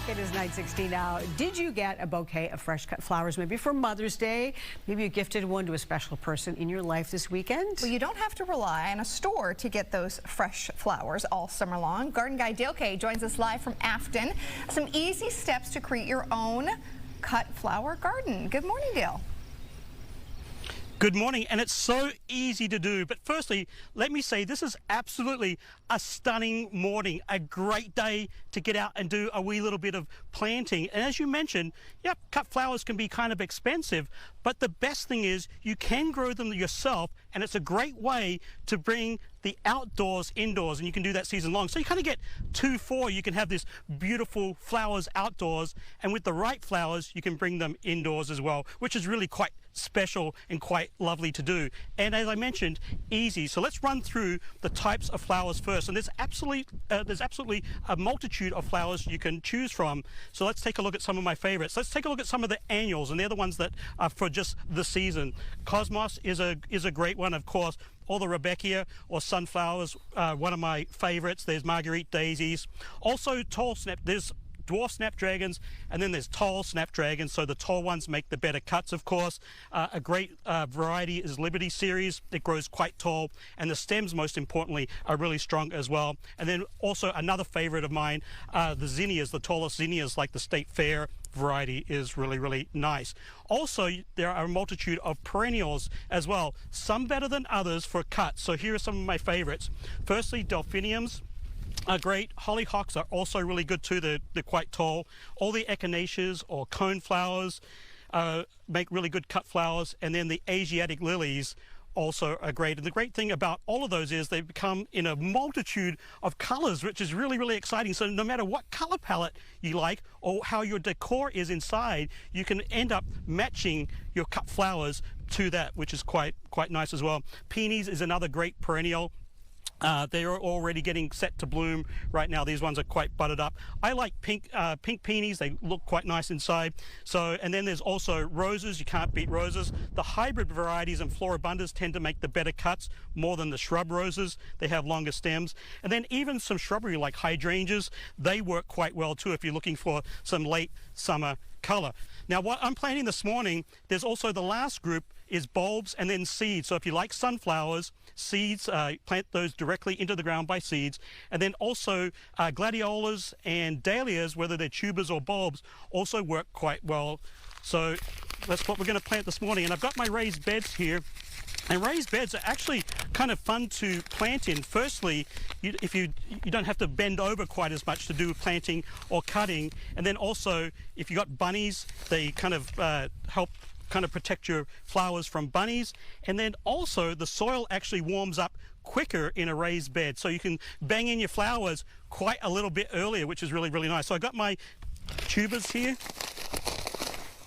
o'clock. It is 9:16 now. Did you get a bouquet of fresh cut flowers maybe for Mother's Day? Maybe you gifted one to a special person in your life this weekend? Well, you don't have to rely on a store to get those fresh flowers all summer long. Garden guy Dale Kay joins us live from Afton. Some easy steps to create your own cut flower garden. Good morning, Dale. Good morning, and it's so easy to do. But firstly, let me say this is absolutely a stunning morning, a great day to get out and do a wee little bit of planting. And as you mentioned, yep, cut flowers can be kind of expensive, but the best thing is you can grow them yourself, and it's a great way to bring the outdoors indoors, and you can do that season long. So you kind of get 2 for. You can have this beautiful flowers outdoors, and with the right flowers, you can bring them indoors as well, which is really quite special and quite lovely to do. And as I mentioned, easy. So let's run through the types of flowers first. And there's absolutely a multitude of flowers you can choose from. So let's take a look at some of my favorites. Let's take a look at some of the annuals, and they're the ones that are for just the season. Cosmos is a great one, of course. All the Rebecca or sunflowers, one of my favorites. There's Marguerite daisies. Also tall snap, there's dwarf snapdragons, and then there's tall snapdragons, so the tall ones make the better cuts, of course. A great variety is Liberty series. It grows quite tall, and the stems, most importantly, are really strong as well. And then also another favorite of mine, the zinnias, the tallest zinnias, like the State Fair variety, is really, really nice. Also, there are a multitude of perennials as well, some better than others for cuts. So here are some of my favorites. Firstly, delphiniums are great. Hollyhocks are also really good too. They're quite tall. All the echinaceas or cone flowers make really good cut flowers. And then the Asiatic lilies also are great. And the great thing about all of those is they become in a multitude of colors, which is really, really exciting. So no matter what color palette you like or how your decor is inside, you can end up matching your cut flowers to that, which is quite nice as well. Peonies is another great perennial. They are already getting set to bloom right now. These ones are quite buttered up. I like pink peonies. They look quite nice inside. So, and then there's also roses. You can't beat roses. The hybrid varieties and floribundas tend to make the better cuts more than the shrub roses. They have longer stems. And then even some shrubbery like hydrangeas, they work quite well too if you're looking for some late summer color. Now, what I'm planting this morning, there's also the last group is bulbs and then seeds. So if you like sunflowers, seeds, plant those directly into the ground by seeds. And then also gladiolas and dahlias, whether they're tubers or bulbs, also work quite well. So that's what we're going to plant this morning. And I've got my raised beds here. And raised beds are actually kind of fun to plant in. Firstly, if you don't have to bend over quite as much to do planting or cutting. And then also, if you got bunnies, they kind of help kind of protect your flowers from bunnies. And then also the soil actually warms up quicker in a raised bed. So you can bang in your flowers quite a little bit earlier, which is really, really nice. So I got my tubers here.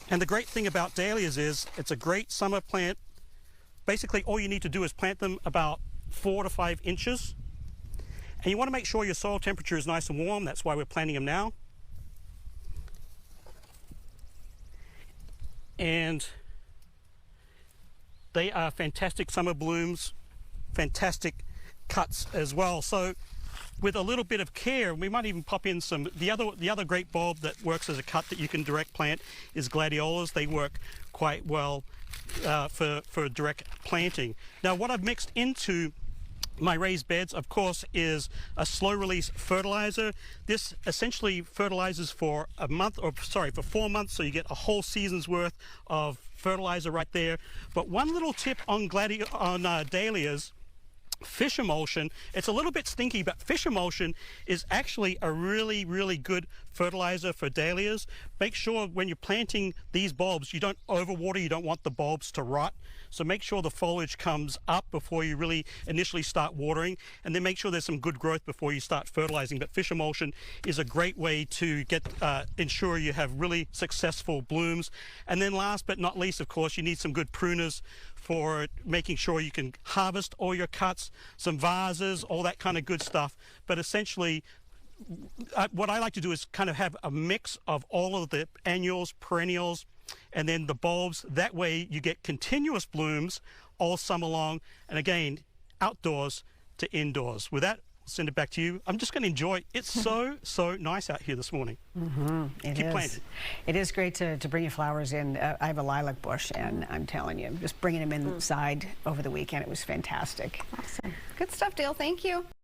And the great thing about dahlias is it's a great summer plant. Basically, all you need to do is plant them about 4 to 5 inches. And you want to make sure your soil temperature is nice and warm. That's why we're planting them now. And they are fantastic summer blooms, fantastic cuts as well. So with a little bit of care, we might even pop in some, the other great bulb that works as a cut that you can direct plant is gladiolas. They work quite well for direct planting. Now, what I've mixed into my raised beds, of course, is a slow release fertilizer. This essentially fertilizes for a month, or sorry, for 4 months, so you get a whole season's worth of fertilizer right there. But one little tip on dahlias, fish emulsion. It's a little bit stinky, but fish emulsion is actually a really, really good fertilizer for dahlias. Make sure when you're planting these bulbs, you don't overwater. You don't want the bulbs to rot. So make sure the foliage comes up before you really initially start watering, and then make sure there's some good growth before you start fertilizing. But fish emulsion is a great way to get ensure you have really successful blooms. And then last but not least, of course, you need some good pruners for making sure you can harvest all your cuts, some vases, all that kind of good stuff. But essentially, what I like to do is kind of have a mix of all of the annuals, perennials, and then the bulbs. That way you get continuous blooms all summer long. And again, outdoors to indoors. With that, send it back to you. I'm just going to enjoy it. It's so nice out here this morning. Keep planting. It is great to bring you flowers in. I have a lilac bush, and I'm telling you, just bringing them inside over the weekend, it was fantastic. Awesome. Good stuff, Dale. Thank you.